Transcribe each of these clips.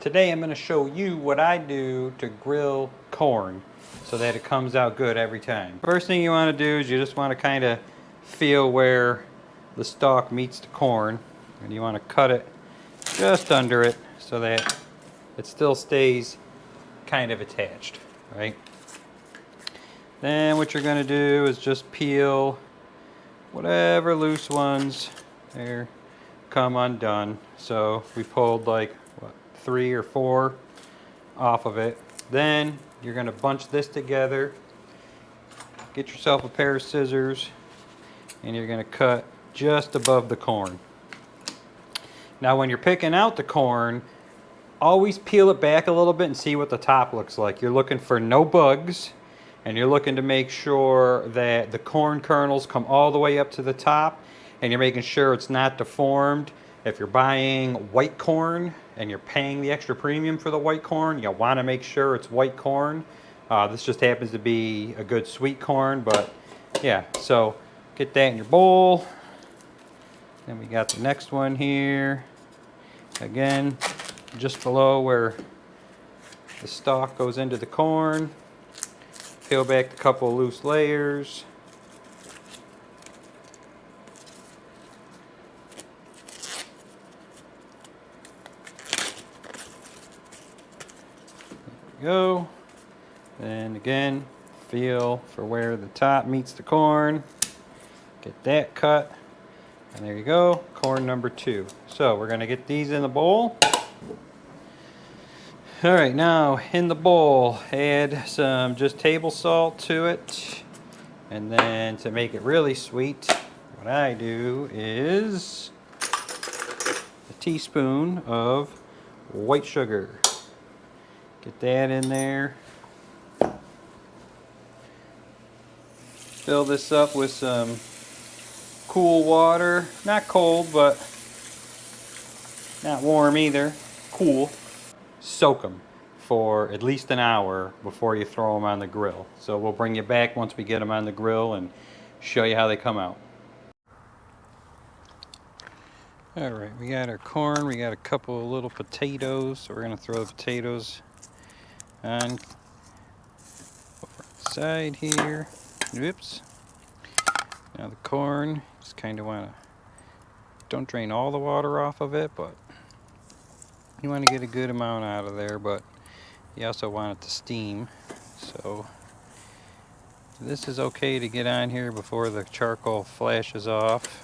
Today I'm going to show you what I do to grill corn so that it comes out good every time. First thing you want to do is you just want to kind of feel where the stalk meets the corn, and you want to cut it just under it so that it still stays kind of attached, right? Then what you're going to do is just peel whatever loose ones there come undone. So we pulled like what, 3 or 4 off of it. Then you're going to bunch this together, get yourself a pair of scissors, and you're going to cut just above the corn. Now when you're picking out the corn, always peel it back a little bit and see what the top looks like. You're looking for no bugs, and you're looking to make sure that the corn kernels come all the way up to the top, and you're making sure it's not deformed. If you're buying white corn and you're paying the extra premium for the white corn, you want to make sure it's white corn. This just happens to be a good sweet corn, but yeah, so get that in your bowl. Then we got the next one here. Again, just below where the stalk goes into the corn. Peel back a couple of loose layers. There we go. And again, feel for where the top meets the corn. Get that cut. And there you go, corn number 2. So we're going to get these in the bowl. Alright, now in the bowl, add some just table salt to it. And then to make it really sweet, what I do is a teaspoon of white sugar. Get that in there. Fill this up with some cool water. Not cold, but not warm either. Cool. Soak them for at least an hour before you throw them on the grill. So we'll bring you back once we get them on the grill and show you how they come out. Alright, we got our corn, we got a couple of little potatoes, so we're going to throw the potatoes on over the side here. Oops. Now the corn, just kind of want to, don't drain all the water off of it, but you want to get a good amount out of there, but you also want it to steam. So this is okay to get on here before the charcoal flashes off.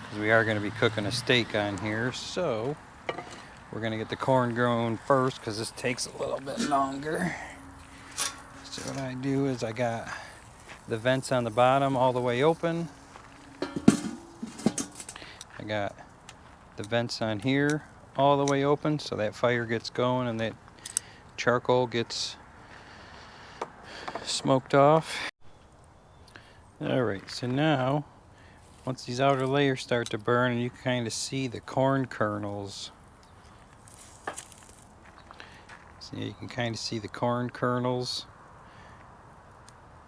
Because we are going to be cooking a steak on here, so we're going to get the corn going first because this takes a little bit longer. So what I do is I got the vents on the bottom all the way open. I got the vents on here all the way open so that fire gets going and that charcoal gets smoked off. Alright, so now once these outer layers start to burn and you can kind of see the corn kernels. So you can kind of see the corn kernels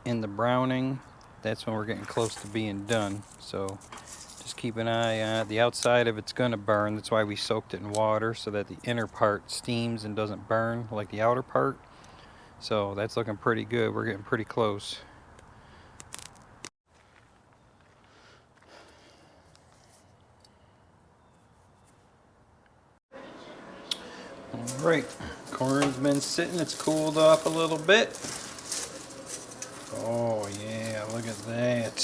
in the browning. That's when we're getting close to being done. So just keep an eye on it. The outside of it's going to burn. That's why we soaked it in water, so that the inner part steams and doesn't burn like the outer part. So that's looking pretty good. We're getting pretty close. Alright, corn's been sitting. It's cooled off a little bit. Oh yeah, look at that.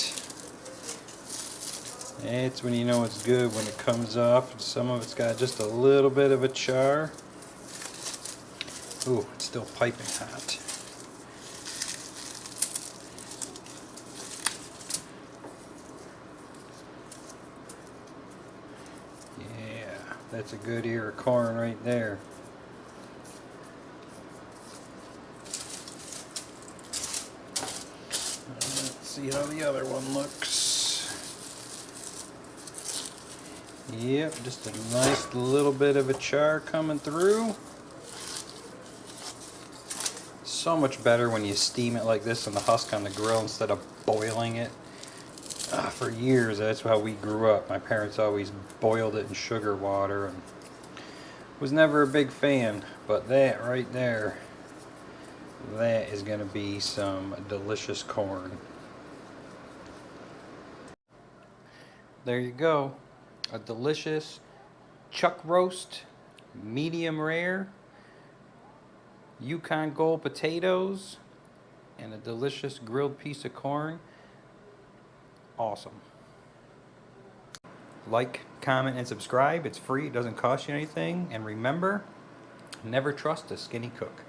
That's when you know it's good, when it comes off. Some of it's got just a little bit of a char. Ooh, it's still piping hot. Yeah, that's a good ear of corn right there. Let's see how the other one looks. Yep, just a nice little bit of a char coming through. So much better when you steam it like this in the husk on the grill instead of boiling it. for years, that's how we grew up. My parents always boiled it in sugar water and was never a big fan. But that right there, that is going to be some delicious corn. There you go. A delicious chuck roast, medium rare, Yukon Gold potatoes, and a delicious grilled piece of corn. Awesome. Like, comment, and subscribe. It's free. It doesn't cost you anything. And remember, never trust a skinny cook.